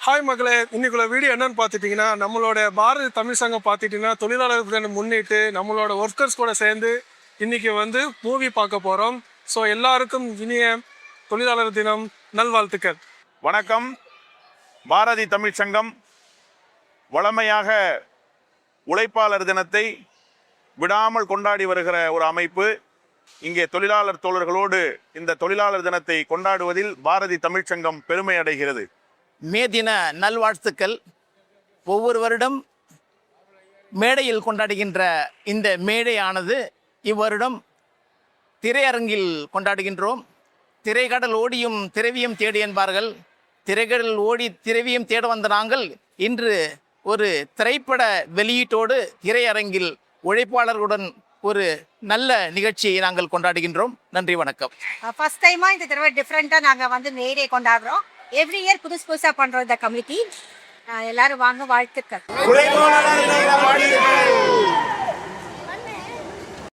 Hi மகளே, இன்னைக்குள்ள video என்னன்னு பார்த்துட்டிங்கன்னா, நம்மளோட பாரதி தமிழ் சங்கம் பார்த்துட்டிங்கன்னா தொழிலாளர் தினம் முன்னிட்டு நம்மளோட ஒர்க்கர்ஸ் கூட சேர்ந்து இன்னைக்கு வந்து மூவி பார்க்க போகிறோம். ஸோ எல்லாருக்கும் இனிய தொழிலாளர் தினம் நல்வாழ்த்துக்கள். வணக்கம். பாரதி தமிழ் சங்கம் வழமையாக உழைப்பாளர் தினத்தை விடாமல் கொண்டாடி வருகிற ஒரு அமைப்பு. இங்கே தொழிலாளர் தோழர்களோடு இந்த தொழிலாளர் தினத்தை கொண்டாடுவதில் பாரதி தமிழ் சங்கம் பெருமை அடைகிறது. மே தின நல்வாழ்த்துக்கள். ஒவ்வொரு வருடம் மேடையில் கொண்டாடுகின்ற இந்த மேடையானது இவ்வருடம் திரையரங்கில் கொண்டாடுகின்றோம். திரைக்கடல் ஓடியும் திரவியம் தேடி என்பார்கள். திரைக்கடல் ஓடி திரவியம் தேட வந்த நாங்கள் இன்று ஒரு திரைப்பட வெளியீட்டோடு திரையரங்கில் உழைப்பாளர்களுடன் ஒரு நல்ல நிகழ்ச்சியை நாங்கள் கொண்டாடுகின்றோம். நன்றி, வணக்கம். ஃபர்ஸ்ட் டைமா இந்த தடவை டிஃப்ரெண்ட்டாக நாங்கள் வந்து மேடே கொண்டாடுறோம். எவ்ரி இயர் புதுசாக பண்ணுறோம் இந்த கமிட்டி. எல்லாரும் வாங்க, வாழ்த்துக்கள்.